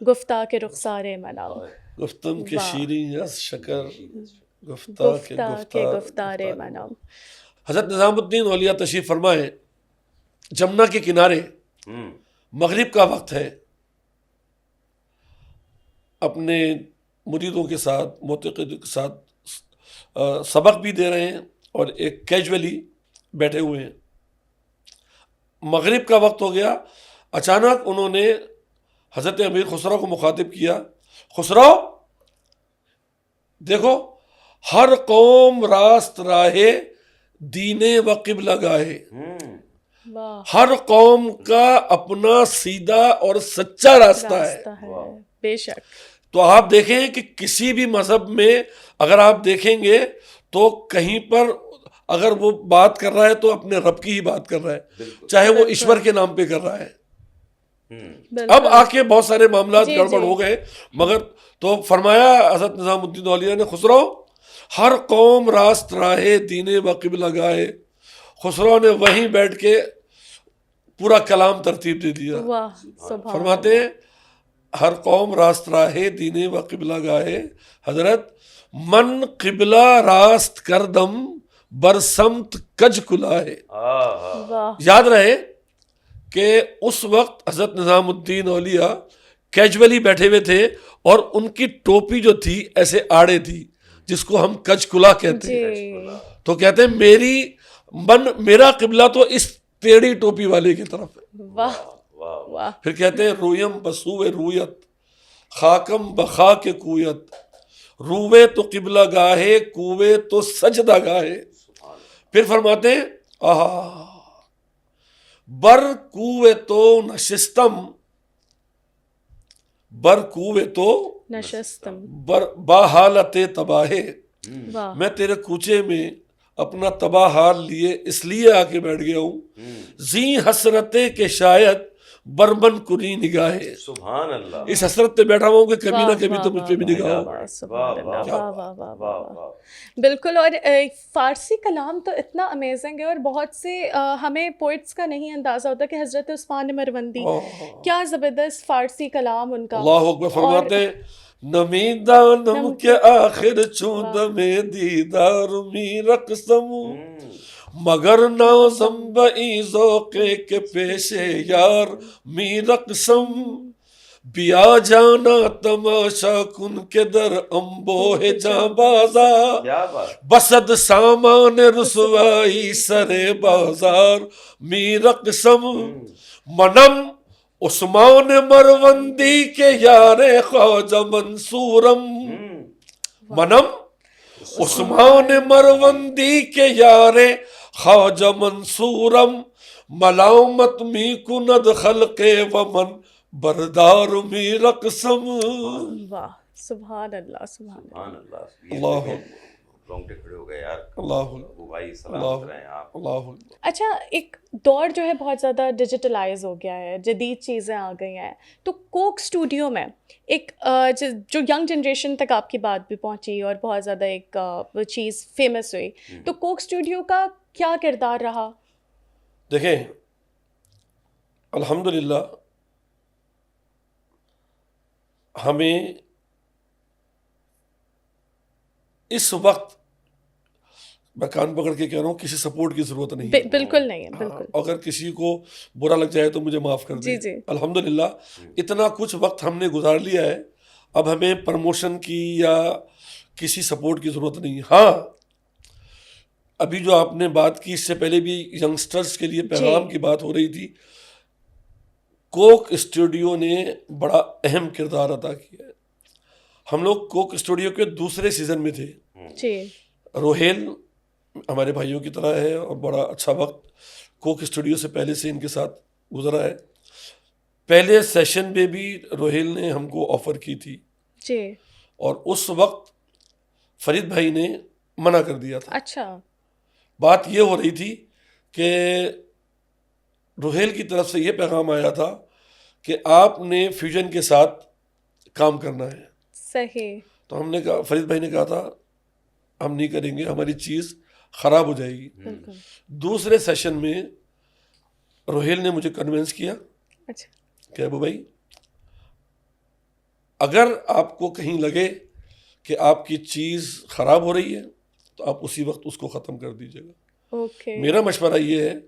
گفتہ کے رخسار مناؤ، گفتم کے شیریں از شکر، گفتہ کے گفتار مناؤ۔ حضرت نظام الدین اولیاء تشریف فرمائے، جمنا کے کنارے، مغرب کا وقت ہے، اپنے مریدوں کے ساتھ، معتقدوں کے ساتھ سبق بھی دے رہے ہیں اور ایک کیجولی بیٹھے ہوئے ہیں۔ مغرب کا وقت ہو گیا، اچانک انہوں نے حضرت امیر خسرو کو مخاطب کیا، خسرو دیکھو، ہر قوم راست راہے دینے و قبلہ گاہے، ہر قوم کا اپنا سیدھا اور سچا راستہ ہے، بے شک۔ تو آپ دیکھیں کہ کسی بھی مذہب میں اگر آپ دیکھیں گے تو کہیں پر اگر وہ بات کر رہا ہے تو اپنے رب کی ہی بات کر رہا ہے، چاہے وہ ایشور کے نام پہ کر رہا ہے۔ اب آ کے بہت سارے معاملات گڑبڑ ہو گئے، مگر تو فرمایا حضرت نظام الدین اولیاء نے، خسرو ہر قوم راست راہے دینے و قبلہ گاہے۔ خسرو نے وہیں بیٹھ کے پورا کلام ترتیب دے دیا، فرماتے ہیں ہر قوم راست راہے دینے و قبلہ گاہے، حضرت من قبلہ راست کردم برسمت کج کلاہے۔ یاد رہے کہ اس وقت حضرت نظام الدین اولیاء کیجولی بیٹھے ہوئے تھے اور ان کی ٹوپی جو تھی ایسے آڑے تھی، جس کو ہم کج کلا کہتے ہیں۔ تو کہتے ہیں میرا قبلہ تو اس ٹیڑھی ٹوپی والے کی طرف ہے۔ واہ، پھر کہتے ہیں رویم بسوئے رویت، خاکم بخا کے کویت، روے تو قبلہ گاہے، کوے تو سجدہ گاہے۔ پھر فرماتے ہیں بر کوے تو نشستم، بر کوے تو نشستم، با حالت تباہے، میں تیرے کوچے میں اپنا تباہ حال لیے اس لیے آ کے بیٹھ گیا ہوں، زی حسرتے کے شاید بربن کنی نگاہے، سبحان اللہ، اس حسرت پہ بیٹھا ہوں کہ کبھی نہ کبھی تو مجھ پہ بھی نگاہ ہو۔ سبحان اللہ، واہ، بالکل۔ اور فارسی کلام تو اتنا امیزنگ ہے، اور بہت سے ہمیں پوئٹس کا نہیں اندازہ ہوتا کہ حضرت عثمان مروندی کیا زبردست فارسی کلام ان کا۔ اللہ اکبر، فرماتے نمی دانم کے آخر چوند میں دیدار می رقصم، مگر نازم بئی ذوقے کے پیشے یار می رقصم، بیا جانا تماشا کن کے در امبوہ جاں بازا، بسد سامان رسوائی سرے بازار می رقصم، منم عثمان مروندی کے یار خواجہ منصورم، منم عثمان مروندی کے یار خواجہ منصورم، ملامت می کند خلق ومن بردار می رقصم۔ واہ، سبحان اللہ، سبحان اللہ۔ اللہ رونگٹے کھڑے ہو گئے یار. اللہ ابو بھائی سلامت رہیں آپ. اللہ. اچھا، ایک دور جو ہے بہت زیادہ ڈیجیٹلائز ہو گیا ہے، جدید چیزیں آ گئی ہیں، تو کوک اسٹوڈیو میں ایک جو ینگ جنریشن تک آپ کی بات بھی پہنچی اور بہت زیادہ ایک وہ چیز فیمس ہوئی، تو کوک اسٹوڈیو کا کیا کردار رہا؟ دیکھیں الحمدللہ ہمیں اس وقت، میں کان پکڑ کے کہہ رہا ہوں، کسی سپورٹ کی ضرورت نہیں ہے. بالکل نہیں ہے، بالکل. اگر کسی کو برا لگ جائے تو مجھے معاف کر دیں. جی. الحمدللہ اتنا کچھ وقت ہم نے گزار لیا ہے، اب ہمیں پروموشن کی یا کسی سپورٹ کی ضرورت نہیں ہے. ہاں ابھی جو آپ نے بات کی، اس سے پہلے بھی ینگسٹرز کے لیے پیغام کی بات ہو رہی تھی. کوک اسٹوڈیو نے بڑا اہم کردار ادا کیا ہے. ہم لوگ کوک اسٹوڈیو کے دوسرے سیزن میں تھے. جی. روہیل ہمارے بھائیوں کی طرح ہے اور بڑا اچھا وقت کوک اسٹوڈیو سے پہلے سے ان کے ساتھ گزرا ہے. پہلے سیشن میں بھی روہیل نے ہم کو آفر کی تھی جی. اور اس وقت فرید بھائی نے منع کر دیا تھا. اچھا. بات یہ ہو رہی تھی کہ روہیل کی طرف سے یہ پیغام آیا تھا کہ آپ نے فیوژن کے ساتھ کام کرنا ہے. صحیح. تو ہم نے کہا، فرید بھائی نے کہا تھا ہم نہیں کریں گے، ہماری چیز خراب ہو جائے گی. بالکل. دوسرے سیشن میں روہیل نے مجھے کنونس کیا اچھا. کہ ابو بھائی اگر آپ کو کہیں لگے کہ آپ کی چیز خراب ہو رہی ہے تو آپ اسی وقت اس کو ختم کر دیجیے گا. اوکے. میرا مشورہ یہ ہے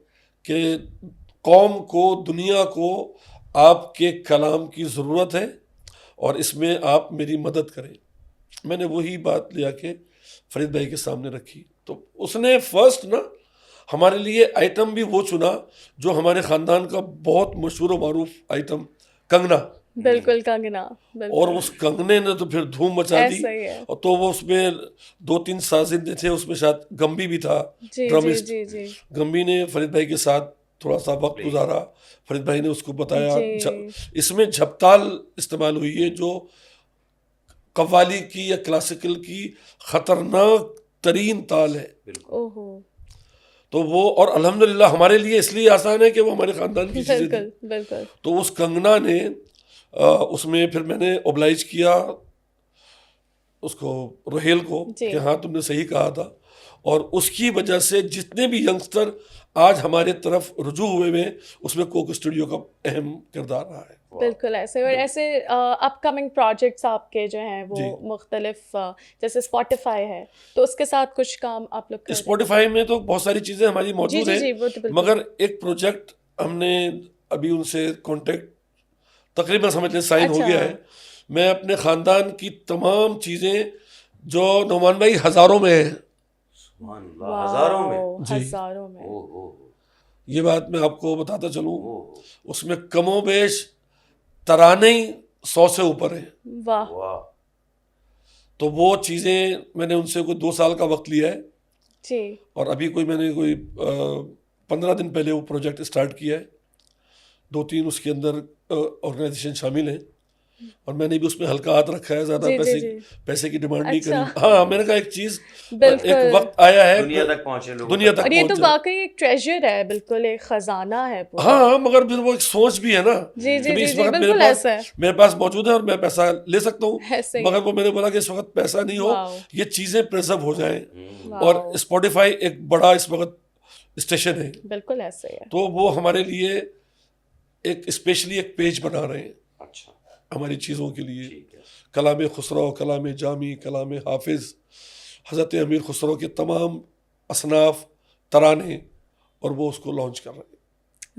کہ قوم کو، دنیا کو آپ کے کلام کی ضرورت ہے اور اس میں آپ میری مدد کریں. میں نے وہی بات لے کے فرید بھائی کے سامنے رکھی. تو اس نے فرسٹ نا ہمارے لیے آئٹم بھی وہ چنا جو ہمارے خاندان کا بہت مشہور و معروف آئٹم، کنگنا. بالکل کنگنا. اور اس کنگنے نے تو پھر دھوم مچا دی. ایسا ہی ہے. اور تو وہ اس میں 2-3 سازندے تھے، اس میں شاید گمبی بھی تھا، ڈرمسٹ. گمبی نے فرید بھائی کے ساتھ تھوڑا سا وقت گزارا. فرید بھائی نے اس کو بتایا. اس میں جھپتال استعمال ہوئی ہے جو قوالی کی یا کلاسیکل کی خطرناک ترین تال ہے. اوہو. تو وہ، اور الحمدللہ ہمارے لیے اس لیے آسان ہے کہ وہ ہمارے خاندان کی چیزیں تھیں. بالکل. تو اس کنگنا نے اس میں پھر میں نے اوبلائج کیا اس کو، روہیل کو، کہ ہاں تم نے صحیح کہا تھا. اور اس کی وجہ سے جتنے بھی ینگسٹر آج ہمارے طرف رجوع ہوئے ہیں، اس میں کوک اسٹوڈیو کا اہم کردار رہا ہے. بالکل ایسے. اور ایسے اپ کمنگ پروجیکٹس آپ کے جو ہیں وہ مختلف، جیسے اسپوٹیفائی ہے تو اس کے ساتھ کچھ کام آپ لوگ کریں؟ اسپوٹیفائی میں تو بہت ساری چیزیں ہماری موجود ہیں، مگر ایک پروجیکٹ ہم نے ابھی ان سے کانٹیکٹ تقریباً سمجھ لیں سائن ہو گیا ہے. میں اپنے خاندان کی تمام چیزیں جو نعمان بھائی ہزاروں میں ہیں، ہزاروں میں، یہ بات میں آپ کو بتاتا چلوں، اس میں کم و بیش ترانے 100 سے اوپر ہیں. واہ. تو وہ چیزیں میں نے ان سے کوئی 2 سال کا وقت لیا ہے. جی. اور ابھی میں نے 15 دن پہلے وہ پروجیکٹ اسٹارٹ کیا ہے. 2-3 اس کے اندر آرگنائزیشن شامل ہیں اور میں نے بھی اس میں ہلکا ہاتھ رکھا ہے. زیادہ پیسے کی ڈیمانڈ نہیں کری. ہاں میں نے کہا ایک چیز، ایک وقت آیا ہے دنیا تک پہنچے لوگ، دنیا تک. اور یہ تو واقعی ایک ٹریجر ہے، بالکل ایک خزانہ ہے. ہاں مگر پھر وہ ایک سوچ بھی ہے نا. اس وقت میرے پاس موجود ہے اور میں پیسہ لے سکتا ہوں، مگر وہ میں نے بولا کہ اس وقت پیسہ نہیں ہو، یہ چیزیں پرزرو ہو جائیں. اور اسپوٹیفائی ایک بڑا اس وقت اسٹیشن ہے. بالکل ایسا ہی ہے. تو وہ ہمارے لیے ایک اسپیشلی ایک پیج بنا رہے ہیں ہماری چیزوں کے لیے. کلام خسرو، کلام جامی، کلام حافظ، حضرت امیر خسرو کے تمام اصناف، ترانے، اور وہ اس کو لانچ کر رہے ہیں.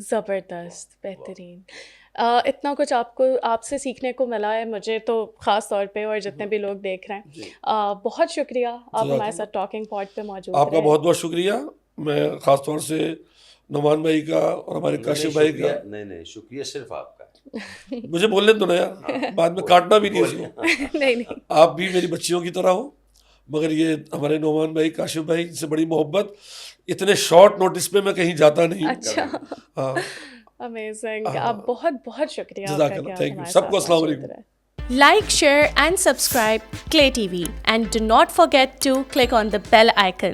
زبردست، بہترین. اتنا کچھ آپ سے سیکھنے کو ملا ہے مجھے تو خاص طور پہ، اور جتنے بھی لوگ دیکھ رہے ہیں. بہت شکریہ آپ ہمارے ساتھ ٹاکنگ پوائنٹ پہ موجود. آپ کا بہت بہت شکریہ. میں خاص طور سے نعمان بھائی کا اور ہمارے کاشف بھائی کا. نہیں شکریہ صرف آپ کا. مجھے بولنے دو نا یار، بعد میں کاٹنا بھی نہیں اس کو. نہیں. آپ بھی میری بچیوں کی طرح ہو. مگر یہ ہمارے نعمان بھائی، کاشف بھائی سے بڑی محبت. اتنے شارٹ نوٹس پہ میں کہیں جاتا نہیں. اچھا. ہاں امیزنگ. آپ بہت بہت شکریہ. جزاک اللہ. Thank you. سب کو السلام علیکم. Like, share and subscribe Clay TV and do not forget to click on the bell icon.